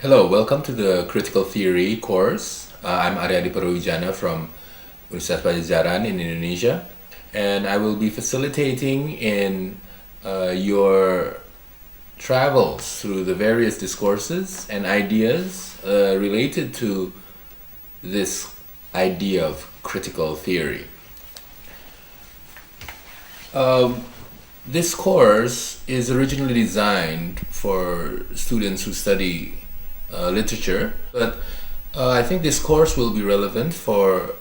Hello, welcome to the Critical Theory course. I'm Aryadi Parawijana from Universitas Padjadjadran in Indonesia, and I will be facilitating in your travels through the various discourses and ideas related to this idea of critical theory. This course is originally designed for students who study literature, but I think this course will be relevant for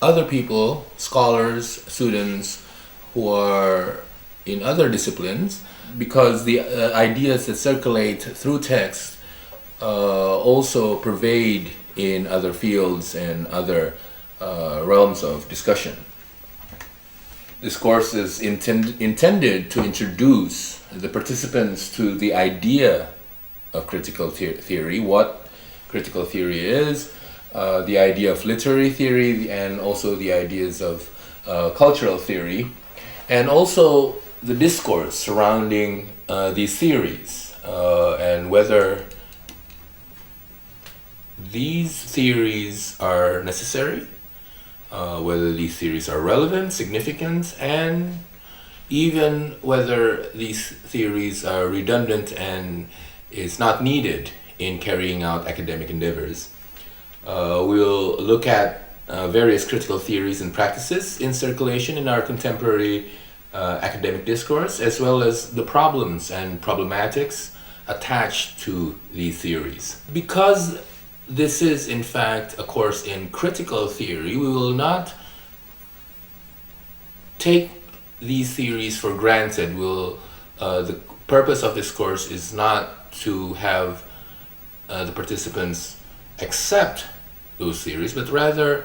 other people, scholars, students who are in other disciplines, because the ideas that circulate through text also pervade in other fields and other realms of discussion. This course is intended to introduce the participants to the idea of critical theory, what critical theory is, the idea of literary theory, and also the ideas of cultural theory, and also the discourse surrounding these theories, and whether these theories are necessary, whether these theories are relevant, significant, and even whether these theories are redundant and is not needed in carrying out academic endeavors. We'll look at various critical theories and practices in circulation in our contemporary academic discourse, as well as the problems and problematics attached to these theories. Because this is in fact a course in critical theory, we will not take these theories for granted. The purpose of this course is not to have the participants accept those theories, but rather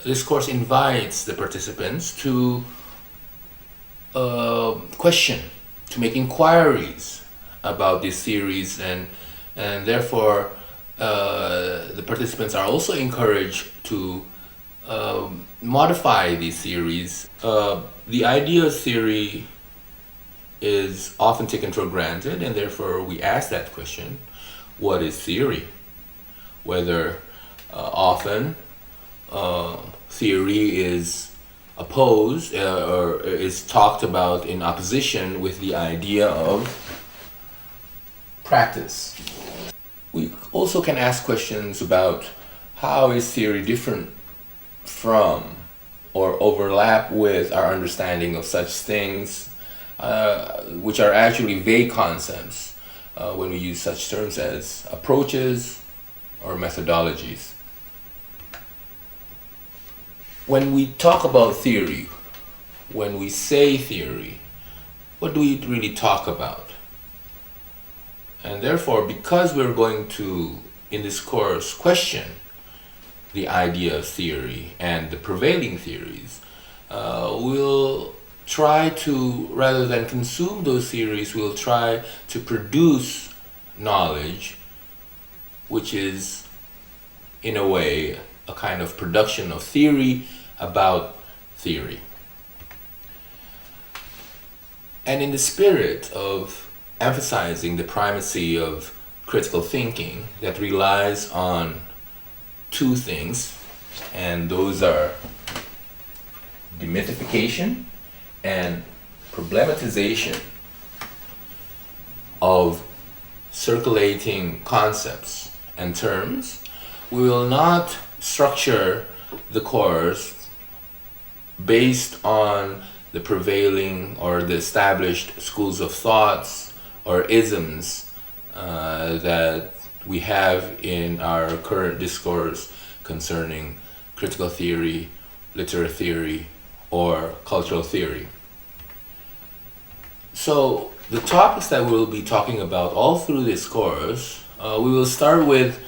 this course invites the participants to question, to make inquiries about these theories, and therefore the participants are also encouraged to modify these theories. The idea of theory is often taken for granted, and therefore we ask that question: what is theory? Whether often theory is opposed or is talked about in opposition with the idea of practice. We also can ask questions about how is theory different from or overlap with our understanding of such things, which are actually vague concepts when we use such terms as approaches or methodologies. When we talk about theory, when we say theory, what do we really talk about? And therefore, because we're going to, in this course, question the idea of theory and the prevailing theories, we'll try to, rather than consume those theories, we'll try to produce knowledge, which is, in a way, a kind of production of theory about theory. And in the spirit of emphasizing the primacy of critical thinking that relies on two things, and those are demythification and problematization of circulating concepts and terms, we will not structure the course based on the prevailing or the established schools of thoughts or isms that we have in our current discourse concerning critical theory, literary theory, or cultural theory. So the topics that we'll be talking about all through this course, we will start with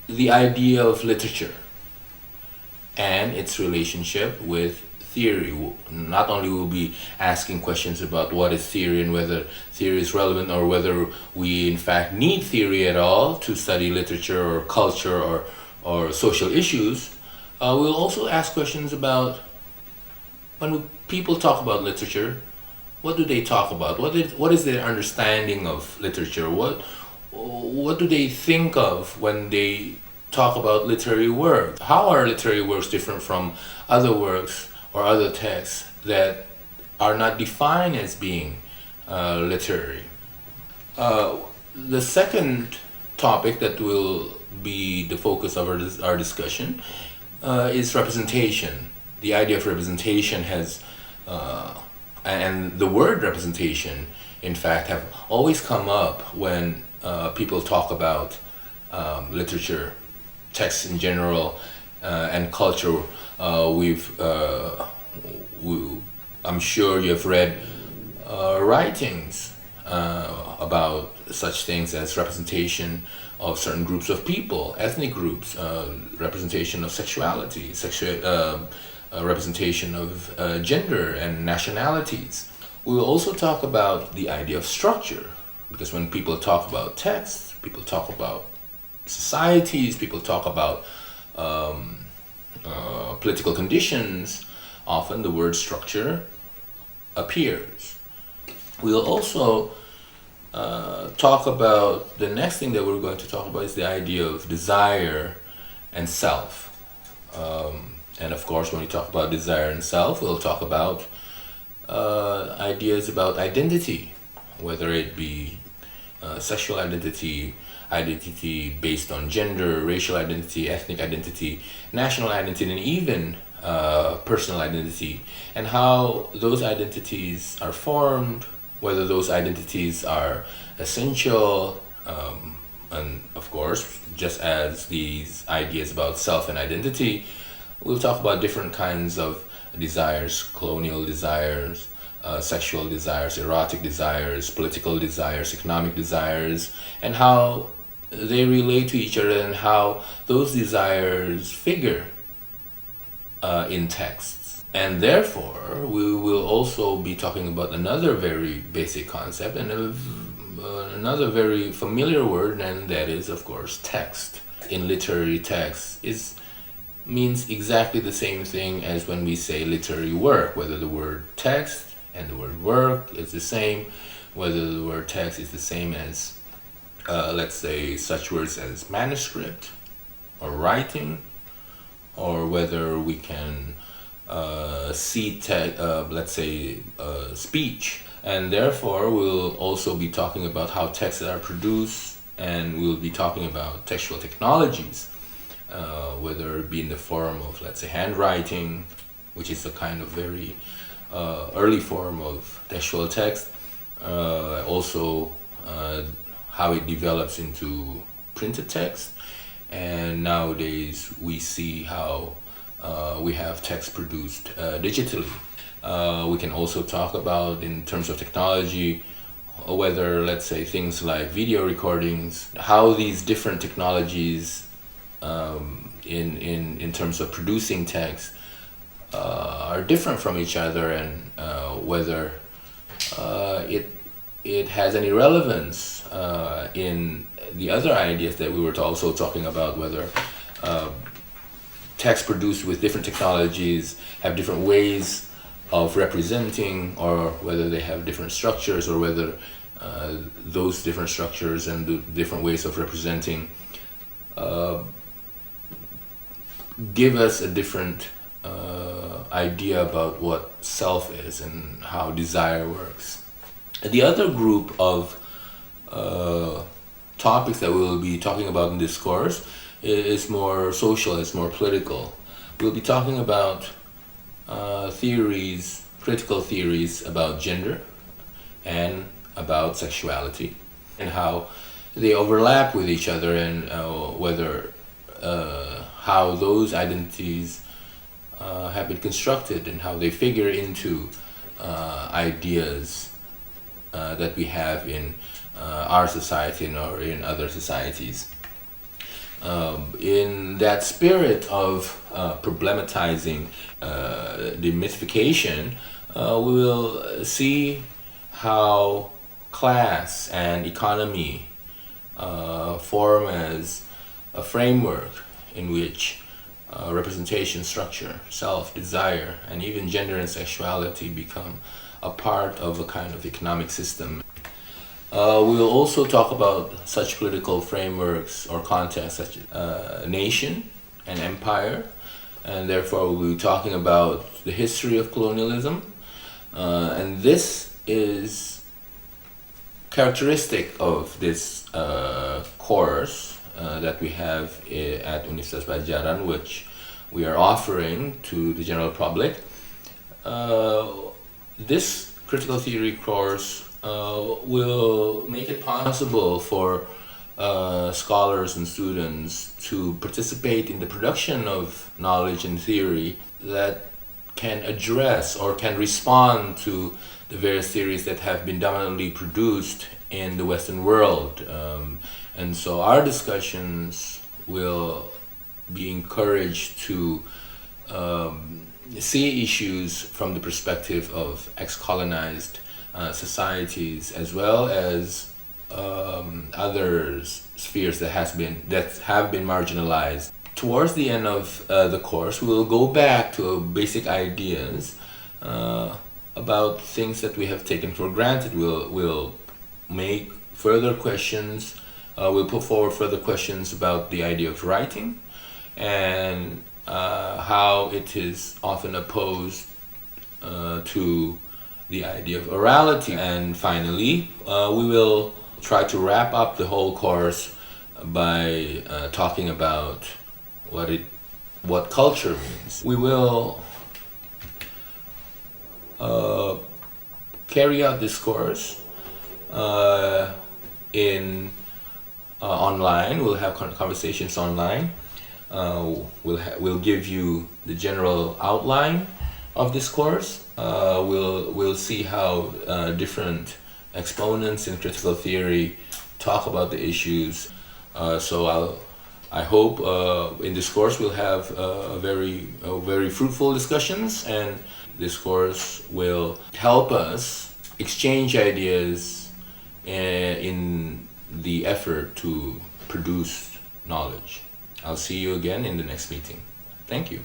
the idea of literature and its relationship with theory. Not only will we be asking questions about what is theory and whether theory is relevant, or whether we in fact need theory at all to study literature or culture or social issues, we'll also ask questions about, when people talk about literature, what do they talk about? What is their understanding of literature? What what do they think of when they talk about literary work? How are literary works different from other works or other texts that are not defined as being literary? The second topic that will be the focus of our discussion is representation. The idea of representation has, and the word representation, in fact, have always come up when people talk about literature, texts in general, and culture. I'm sure you've read writings about such things as representation of certain groups of people, ethnic groups, representation of sexuality, representation of gender and nationalities. We will also talk about the idea of structure, because when people talk about texts, people talk about societies, people talk about political conditions, often the word structure appears. We'll also talk about, the next thing that we're going to talk about is the idea of desire and self. And of course, when we talk about desire and self, we'll talk about ideas about identity, whether it be sexual identity, identity based on gender, racial identity, ethnic identity, national identity, and even personal identity, and how those identities are formed, whether those identities are essential, and of course, just as these ideas about self and identity, we'll talk about different kinds of desires: colonial desires, sexual desires, erotic desires, political desires, economic desires, and how they relate to each other and how those desires figure in texts. And therefore, we will also be talking about another very basic concept and another very familiar word, and that is, of course, text. In literary text means exactly the same thing as when we say literary work, whether the word text and the word work is the same, whether the word text is the same as, let's say, such words as manuscript or writing, or whether we can see, let's say, speech. And therefore, we'll also be talking about how texts are produced, and we'll be talking about textual technologies, whether it be in the form of, let's say, handwriting, which is a kind of very early form of textual text, also how it develops into printed text, and nowadays we see how we have text produced digitally. We can also talk about, in terms of technology, whether, let's say, things like video recordings, how these different technologies in terms of producing text are different from each other, and whether it has any relevance in the other ideas that we were also talking about, whether text produced with different technologies have different ways of representing, or whether they have different structures, or whether those different structures and the different ways of representing give us a different idea about what self is and how desire works. The other group of topics that we will be talking about in this course is more social, it's more political. We'll be talking about theories, critical theories about gender and about sexuality, and how they overlap with each other, and whether how those identities have been constructed and how they figure into ideas that we have in our society or in other societies. In that spirit of problematizing demystification, we will see how class and economy form as a framework in which representation, structure, self, desire, and even gender and sexuality become a part of a kind of economic system. We will also talk about such political frameworks or contexts such as nation and empire, and therefore we'll be talking about the history of colonialism. And this is characteristic of this course that we have at Universitas Padjadjadran, which we are offering to the general public. This critical theory course will make it possible for scholars and students to participate in the production of knowledge and theory that can address or can respond to the various theories that have been dominantly produced in the Western world. And so our discussions will be encouraged to see issues from the perspective of ex-colonized societies, as well as other spheres that have been marginalized. Towards the end of the course, we will go back to basic ideas about things that we have taken for granted. We'll make further questions. We'll put forward further questions about the idea of writing and how it is often opposed to the idea of orality. And finally, we will try to wrap up the whole course by talking about what culture means. We will carry out this course in online. We'll have conversations online. We'll give you the general outline of this course. We'll see how different exponents in critical theory talk about the issues. So I hope in this course we'll have very fruitful discussions, and this course will help us exchange ideas in the effort to produce knowledge. I'll see you again in the next meeting. Thank you.